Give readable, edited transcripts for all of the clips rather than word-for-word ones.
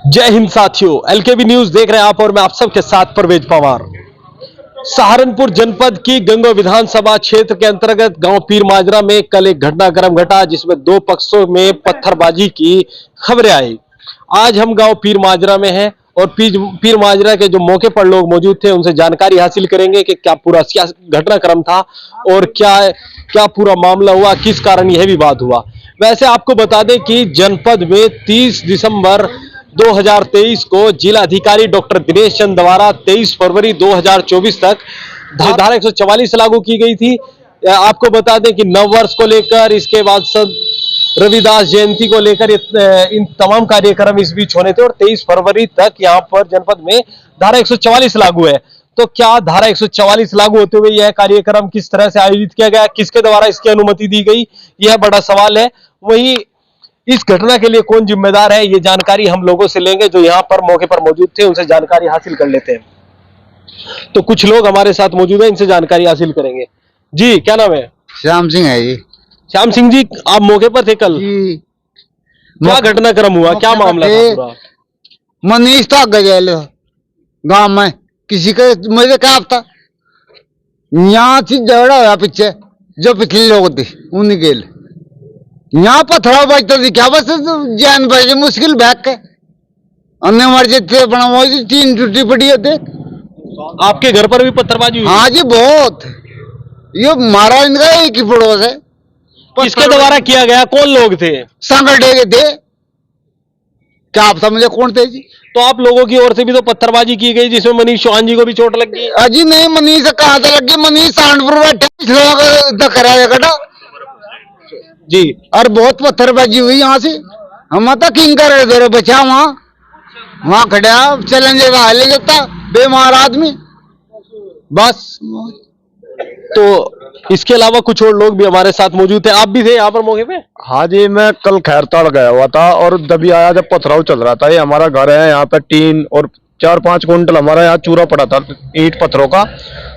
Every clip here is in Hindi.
जय हिंद साथियों, एलकेबी न्यूज देख रहे हैं आप और मैं आप सबके साथ परवेज पवार। सहारनपुर जनपद की गंगो विधानसभा क्षेत्र के अंतर्गत गांव पीर माजरा में कल एक घटनाक्रम घटा जिसमें दो पक्षों में पत्थरबाजी की खबरें आई। आज हम गांव पीर माजरा में हैं और पीर माजरा के जो मौके पर लोग मौजूद थे उनसे जानकारी हासिल करेंगे कि क्या पूरा घटनाक्रम था और क्या क्या पूरा मामला हुआ, किस कारण यह विवाद हुआ। वैसे आपको बता दें कि जनपद में 30 दिसंबर 2023 को जिला अधिकारी डॉक्टर दिनेश चंद द्वारा 23 फरवरी 2024 तक धारा 144 लागू की गई थी। आपको बता दें कि नव वर्ष को लेकर, इसके बाद रविदास जयंती को लेकर इन तमाम कार्यक्रम इस बीच होने थे और 23 फरवरी तक यहां पर जनपद में धारा 144 लागू है। तो क्या धारा 144 लागू होते हुए यह कार्यक्रम किस तरह से आयोजित किया गया, किसके द्वारा इसकी अनुमति दी गई, यह बड़ा सवाल है। वहीं इस घटना के लिए कौन जिम्मेदार है, ये जानकारी हम लोगों से लेंगे जो यहाँ पर मौके पर मौजूद थे, उनसे जानकारी हासिल कर लेते हैं। तो कुछ लोग हमारे साथ मौजूद हैं, इनसे जानकारी हासिल करेंगे। जी, क्या नाम है? श्याम सिंह है जी। श्याम सिंह जी, आप मौके पर थे कल? जी। क्या घटनाक्रम हुआ, क्या मामला था पूरा? मनीष था गजेल गांव में, किसी का मुझे क्या पता, यहाँ से झगड़ा हुआ पीछे, जो पिछले लोग थे उन्हीं के लिए यहाँ पत्थर बजता थी। क्या बस जान बजे मुश्किल बैग के अन्य मर्जी थे, बना 3 टूटी पड़ी होते। आपके घर पर भी पत्थरबाजी हुई? हाँ जी, बहुत। ये मारा इनका एक ही पड़ोस है। किसके द्वारा किया गया, कौन लोग थे? संगठे के थे। क्या आप समझे कौन थे जी? तो आप लोगों की ओर से भी तो पत्थरबाजी की गई जिसमें मनीष चौहान जी को भी चोट लग गई। अजी नहीं, मनीष कहाँ से लगी? मनीष सहारनपुर बैठे जी। और बहुत पत्थरबाजी हुई यहाँ से। हम तो किंग कर दे रहे बचा वहां खड़ा चैलेंज ले जाता बेमार आदमी बस। तो इसके अलावा कुछ और लोग भी हमारे साथ मौजूद थे, आप भी थे यहाँ पर मौके पे? हाँ जी, मैं कल खैरताड़ गया हुआ था और तभी आया जब पथराव चल रहा था। ये हमारा घर है, यहाँ पे टीन और 4-5 कुंटल हमारा यहाँ चूरा पड़ा था ईंट पत्थरों का,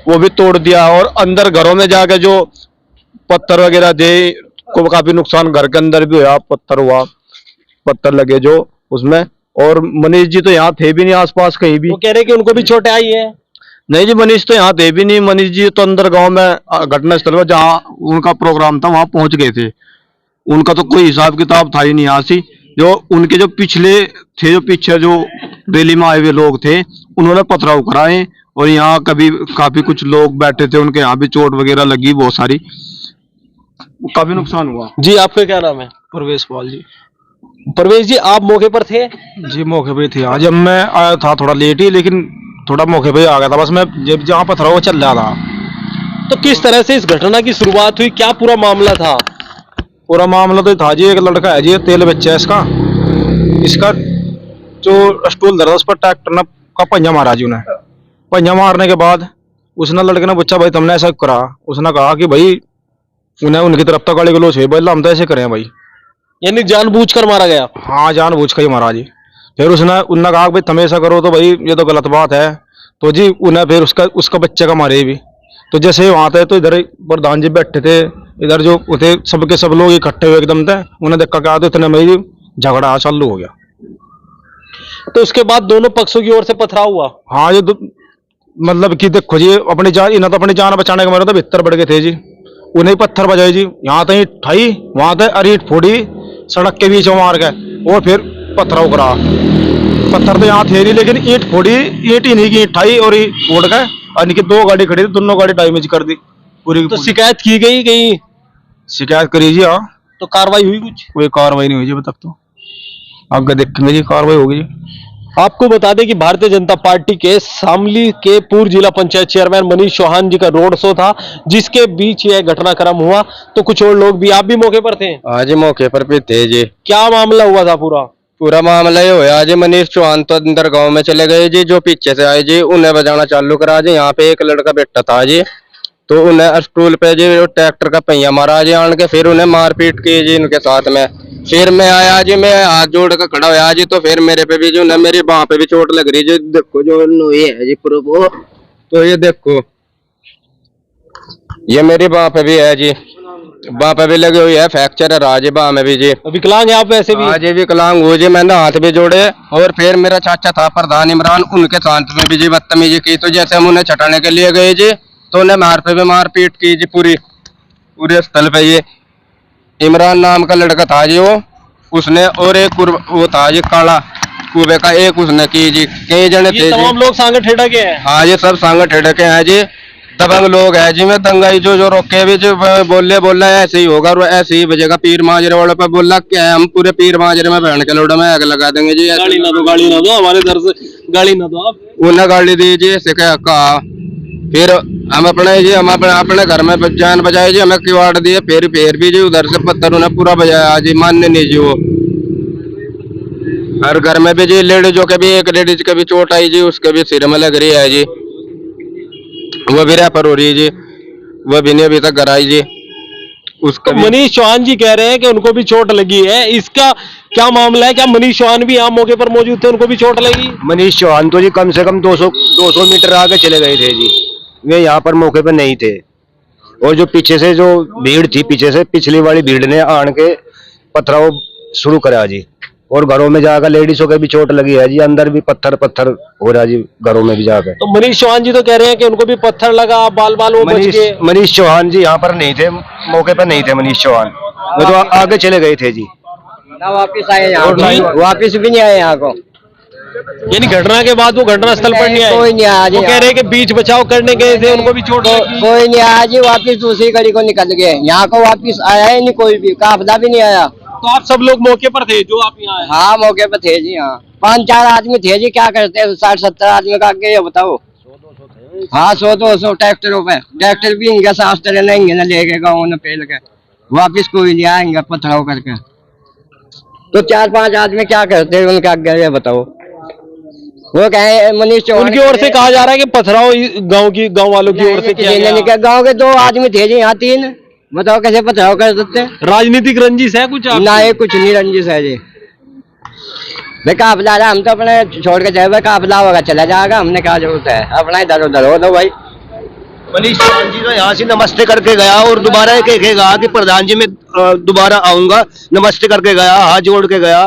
वो भी तोड़ दिया। और अंदर घरों में जाके जो पत्थर वगैरह दे को काफी नुकसान घर के अंदर भी हुआ, पत्थर लगे जो उसमें। और मनीष जी तो यहाँ थे भी नहीं आसपास कहीं भी। वो कह रहे कि उनको भी चोटें आई है? नहीं जी, मनीष तो यहाँ थे भी नहीं। मनीष जी तो अंदर गांव में घटना स्थल पर जहाँ उनका प्रोग्राम था वहां पहुंच गए थे। उनका तो कोई हिसाब किताब था ही नहीं यहाँ से। जो उनके जो पिछले थे, जो पीछे जो रैली में आए हुए लोग थे, उन्होंने पथराव कराए और यहाँ कभी काफी कुछ लोग बैठे थे, उनके यहाँ भी चोट वगैरह लगी बहुत सारी, काफी नुकसान हुआ। जी, आपका क्या नाम है? परवेश पाल जी। परवेश जी, आप मौके पर थे? जी मौके पे थे। आज मैं आया था थोड़ा लेट ही, लेकिन थोड़ा मौके पे आ गया था। बस मैं जब जहाँ पथराव चल रहा था। तो किस तरह से इस घटना की शुरुआत हुई, क्या पूरा मामला था? पूरा मामला तो था जी, एक लड़का है जी, तेल बच्चा है इसका जो स्टूल धरा उस पर ट्रैक्टर ने का पंजा मारा जी। उन्हें पंजा मारने के बाद उसने लड़के ने पूछा, भाई तुमने ऐसा करा? उसने कहा कि भाई उन्हें उनकी तरफ तक गाली गलोच हुई, बोला हम तो ऐसे करें भाई। यानी जानबूझकर मारा गया? हाँ, जानबूझ कर ही मारा जी। फिर उन्होंने कहा भाई तुम ऐसा करो तो भाई ये तो गलत बात है। तो जी उन्हें फिर उसका बच्चे का मारे भी। तो जैसे वहां थे तो इधर प्रधान जी बैठे थे, इधर जो थे सबके सब लोग इकट्ठे हुए एकदम थे। उन्हें देखा क्या, तो इतने में झगड़ा चालू हो गया। तो उसके बाद दोनों पक्षों की ओर से पथराव हुआ? हाँ जी, मतलब कि देखो जी, अपनी जान इन्हें तो अपनी जान बचाने के मारे तो भीतर बढ़ गए थे जी। उन्हें पत्थर बजाए जी, यहाँ तक ठाई वहां तक अरीट फोड़ी सड़क के बीच में मार गए और फिर पथराव करा। पत्थर तो यहाँ थे नहीं, लेकिन ईंट फोड़ी, ईंट ही नहीं की ईंट ठाई और फोड़ गए। और इनकी 2 गाड़ी खड़ी थी, दोनों गाड़ी डैमेज कर दी पूरी। तो शिकायत की गई कहीं? शिकायत करी जी। हाँ। तो कार्रवाई हुई कुछ? कोई कार्रवाई नहीं हुई जी अभी तक। तो आगे देखेंगे जी, कार्रवाई होगी। आपको बता दें कि भारतीय जनता पार्टी के शामली के पूर्व जिला पंचायत चेयरमैन मनीष चौहान जी का रोड शो था जिसके बीच यह घटनाक्रम हुआ। तो कुछ और लोग भी, आप भी मौके पर थे? आज मौके पर भी थे जी। क्या मामला हुआ था पूरा मामला ये हुआ जी, मनीष चौहान तो अंदर गांव में चले गए जी, जो पीछे से आए जी उन्हें बजाना चालू करा जी। यहाँ पे एक लड़का बैठा था जी, तो उन्हें स्टूल पे जी ट्रैक्टर का पहिया मारा जी आन के, फिर उन्हें मारपीट की जी उनके साथ में। फिर मैं आया जी, मैं हाथ जोड़ कर खड़ा हुआ जी, तो फिर मेरे पे भी जो न मेरी बाह पे भी चोट लग रही जी। देखो जो नोई है जी पूरा, तो ये देखो ये मेरी बाह पे भी है जी। वहाँ पे भी लगी हुई है, फ्रैक्चर है राजे वहाँ में भी जी। विकलांग है आप वैसे भी? हाँ जी विकलांग हो जी, मैंने हाथ भी जोड़े। और फिर मेरा चाचा था प्रधान इमरान, उनके साथ में भी जी बदतमीजी की। तो जैसे हम उन्हें छटाने के लिए गए जी, तो उन्हें मार पे भी मार पीट की जी पूरे स्थल पे। ये इमरान नाम का लड़का था जी, वो उसने, और एक वो था जी काला कुबे का, एक उसने की जी। कई जने थे जी। तमाम लोग सांगे ठेड़ा के हैं? हाँ ये सब सांगे ठेड़े के हैं जी, दबंग लोग हैं जी। मैं दंगाई जो रोके भी जो बोल रहा है ऐसे ही होगा और ऐसे ही बजेगा। पीर माजरे वालों पे बोल रहा क्या है, हम पूरे पीर माजरे में बहन के लोडो में आग लगा देंगे जी। गाड़ी ना दो हमारे दर से, गाड़ी ना दो आप। उन्हें गाड़ी दी जी, ऐसे कहा। फिर हम अपने घर में जान बजाए जी, हमें किवाड़ दिए। फिर भी जी उधर से पत्थर उन्हें पूरा बजाया जी, मानने नहीं जी वो। हर घर में भी जी लेडीजों के भी, एक लेडीज के भी चोट आई जी, उसके भी सिर में लग रही है जी, वो भी रेफर हो रही है जी, वो भी नहीं अभी तक घर आई जी। उसका तो मनीष चौहान जी कह रहे हैं कि उनको भी चोट लगी है, इसका क्या मामला है? क्या मनीष चौहान भी यहाँ मौके पर मौजूद थे, उनको भी चोट लगी? मनीष चौहान तो जी कम से कम 200 मीटर आगे चले गए थे जी, वे यहाँ पर मौके पर नहीं थे। और जो पीछे से जो भीड़ थी, पीछे से पिछली वाली भीड़ ने आन के पथराव शुरू करा जी, और घरों में जाकर लेडीजों के भी चोट लगी है जी, अंदर भी पत्थर हो रहा जी, घरों में भी जाकर। तो मनीष चौहान जी तो कह रहे हैं कि उनको भी पत्थर लगा, बाल वो बच गए। मनीष चौहान जी यहाँ पर नहीं थे, मौके पर नहीं थे मनीष चौहान, वो तो आगे चले गए थे जी, ना वापिस आए यहाँ, वापिस भी नहीं आए यहाँ को। यानी घटना के बाद वो घटना स्थल पर नहीं आए? कोई नहीं आया जी। वो कह रहे हैं कि बीच बचाव करने गए थे, उनको भी चोट लगी। कोई नहीं आया जी, वापिस दूसरी गली को निकल गए, यहाँ को वापिस आया ही नहीं कोई भी, काफिला भी नहीं आया। तो आप सब लोग मौके पर थे जो आप यहाँ आए? हाँ मौके पर थे जी, हाँ 5-4 आदमी थे जी, क्या करते हैं 60-70 आदमी का आगे, ये बताओ। हाँ 100-200 ट्रैक्टरों पे, ट्रैक्टर भी इनके साथ तरह लेंगे ना, लेके गाँव न पेल के वापिस कोई ले आएंगे पथराव करके। तो 4-5 आदमी क्या करते हैं उनके आगे, ये बताओ। वो कहे मनीष चौहान उनकी ओर से कहा जा रहा है कि पथराव गांव वालों की ओर से किया गया। गाँव के 2 आदमी थे जी, यहाँ 3, बताओ कैसे पथराव कर सकते हैं? राजनीतिक रंजिश है कुछ? ना ये कुछ नहीं रंजिश है जी, भाई काफिला रहा, हम तो अपने छोड़ के जाए, काफिला होगा चला जाएगा, हमने क्या जरूरत है, अपना इधर उधर हो दो भाई। मनीष चौहान जी तो यहाँ से नमस्ते करके गया और दोबारा कहेगा कि प्रधान जी मैं दोबारा आऊंगा, नमस्ते करके गया, हाथ जोड़ के गया।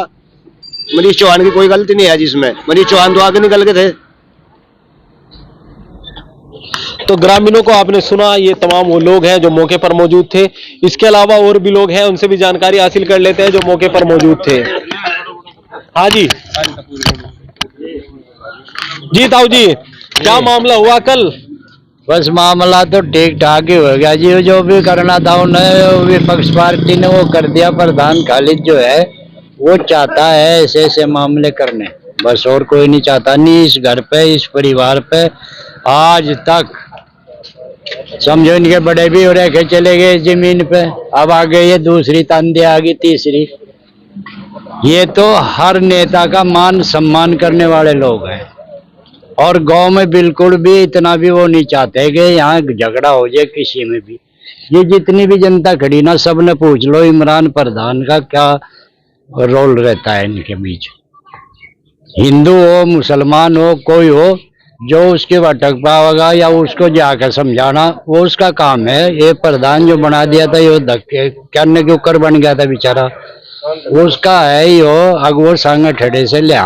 मनीष चौहान की कोई गलती नहीं है जिसमें, मनीष चौहान तो आगे निकल के थे। तो ग्रामीणों को आपने सुना, ये तमाम वो लोग हैं जो मौके पर मौजूद थे। इसके अलावा और भी लोग हैं, उनसे भी जानकारी हासिल कर लेते हैं जो मौके पर मौजूद थे। हाँ जी ताऊ जी, क्या मामला हुआ कल? बस मामला तो ठीक ठाक ही हो गया जी, जो भी करना था उन्हें विपक्ष पार्टी ने वो कर दिया। प्रधान खालिद जो है वो चाहता है ऐसे ऐसे मामले करने, बस, और कोई नहीं चाहता। नहीं इस घर पे, इस परिवार पे आज तक समझो इनके बड़े भी हो रखे चले गए जमीन पे, अब आगे ये दूसरी तंदे आ गई, तीसरी। ये तो हर नेता का मान सम्मान करने वाले लोग हैं, और गांव में बिल्कुल भी इतना भी वो नहीं चाहते कि यहाँ झगड़ा हो जाए किसी में भी। ये जितनी भी जनता खड़ी ना, सब ने पूछ लो इमरान प्रधान का क्या रोल रहता है इनके बीच। हिंदू हो, मुसलमान हो, कोई हो, जो उसके भटक पाएगा या उसको जाकर समझाना वो उसका काम है। ये प्रधान जो बना दिया था, ये धक्के करने के ऊपर बन गया था बेचारा, उसका है ही हो। अगवो सांगे ठेड़े से लिया,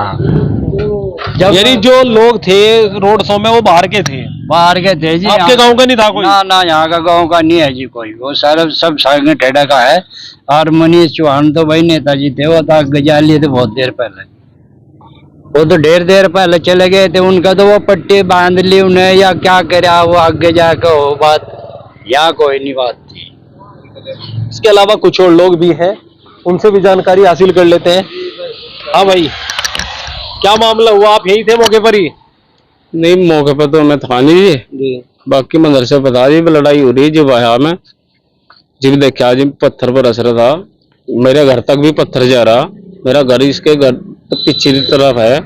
यानी जो लोग थे रोड शो में वो बाहर के थे? बाहर के थे जी, आपके गांव का नहीं था कोई? ना यहाँ का गांव का नहीं है जी कोई, वो सारा सब सांगे ठेड़ा का है। और मनीष चौहान तो भाई नेताजी थे, वो तो गजा लिए थे बहुत देर पहले, वो तो ढेर देर पहले चले गए थे। उनका तो वो पट्टी बांध ली उन्हें या क्या करे, वो आगे जाकर हो बात, यहाँ कोई नहीं बात थी। इसके अलावा कुछ और लोग भी हैं, उनसे भी जानकारी हासिल कर लेते हैं। हाँ भाई, क्या मामला हुआ? आप यही थे मौके पर ही? नहीं मौके पर तो मैं था नहीं जी, बाकी मंदिर से बता दी लड़ाई हो रही जी बाहर में जी। देखा जी पत्थर पर असर था, मेरे घर तक भी पत्थर जा रहा, मेरा घर इसके घर पीछे की तरफ है,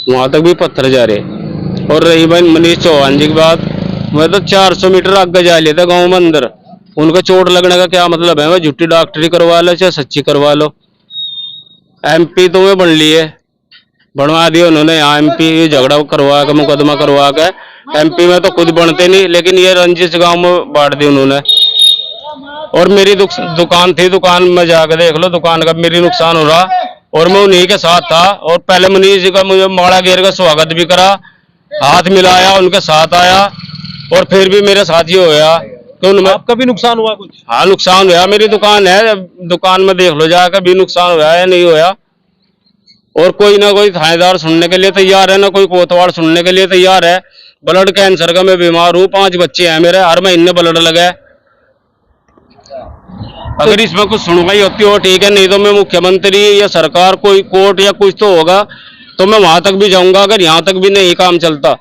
वहां तक भी पत्थर जा रहे। और रही भाई मनीष चौहान जी की बात, मैं तो 400 मीटर आगे जा लिया था गाँव में अंदर। उनको चोट लगने का क्या मतलब है? मैं झूठी डॉक्टरी करवा लो चाहे सच्ची करवा लो, MP तो मैं बन ली है, बनवा दिया उन्होंने यहाँ MP, झगड़ा करवा के मुकदमा करवा के। MP में तो खुद बनते नहीं, लेकिन ये रंजिश गांव में बांट दी उन्होंने। और मेरी दुकान थी, दुकान में जाकर देख लो, दुकान का मेरी नुकसान हो रहा, और मैं उन्हीं के साथ था। और पहले मनीष जी का मुझे माड़ा घेर का स्वागत भी करा, हाथ मिलाया, उनके साथ आया, और फिर भी मेरे साथ ही होया कि उनमें आपका भी नुकसान हुआ कुछ? हाँ, नुकसान हुआ। मेरी दुकान है, दुकान में देख लो जाकर, भी नुकसान हुआ है नहीं होया। और कोई ना कोई थानेदार सुनने के लिए तैयार है, ना कोई कोतवाल सुनने के लिए तैयार है। ब्लड कैंसर का मैं बीमार हूँ, 5 बच्चे हैं मेरे, हर महीने ब्लड लगा। अगर इसमें कुछ सुनवाई होती हो ठीक है, नहीं तो मैं मुख्यमंत्री या सरकार, कोई कोर्ट या कुछ तो होगा, तो मैं वहां तक भी जाऊंगा। अगर यहाँ तक भी नहीं काम चलता,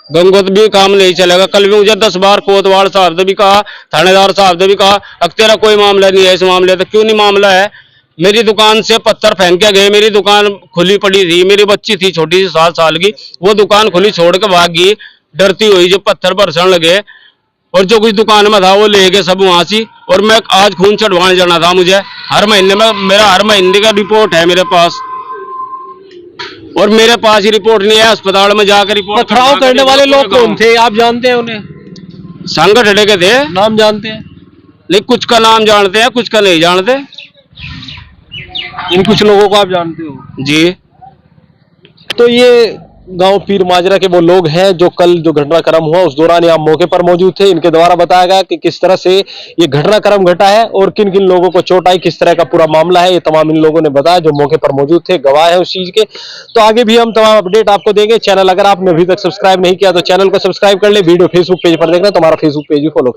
गंगोत भी काम नहीं चलेगा। कल भी मुझे 10 बार कोतवाल साहब ने भी कहा, थानेदार साहब ने भी कहा, अब तेरा कोई मामला नहीं है इस मामले तक। क्यों नहीं मामला है? मेरी दुकान से पत्थर फेंक के गए, मेरी दुकान खुली पड़ी थी, मेरी बच्ची थी छोटी सी 7 साल की, वो दुकान खुली छोड़ के भाग गई डरती हुई, जब पत्थर बरसने लगे। और जो कुछ दुकान में था वो ले गए सब वहां से। और मैं आज खून चढ़वाने जाना था मुझे, हर महीने में मेरा हर महीने का रिपोर्ट है मेरे पास, और मेरे पास ही रिपोर्ट नहीं है। अस्पताल में जाकर रिपोर्ट। पथराव करने वाले लोग कौन थे, आप जानते हैं उन्हें? संगठन के थे, नाम जानते हैं? लेकिन कुछ का नाम जानते हैं, कुछ का नहीं जानते। इन कुछ लोगों को आप जानते हो जी। तो ये गांव पीर माजरा के वो लोग हैं जो कल जो घटनाक्रम हुआ उस दौरान यहाँ मौके पर मौजूद थे। इनके द्वारा बताया गया कि किस तरह से ये घटनाक्रम घटा है और किन किन लोगों को चोट आई, किस तरह का पूरा मामला है, ये तमाम इन लोगों ने बताया जो मौके पर मौजूद थे, गवाह है उस चीज के। तो आगे भी हम तमाम अपडेट आपको देंगे। चैनल अगर आपने अभी तक सब्सक्राइब नहीं किया तो चैनल को सब्सक्राइब कर ले। वीडियो फेसबुक पेज पर देखना तो हमारा फेसबुक पेज भी फॉलो करें।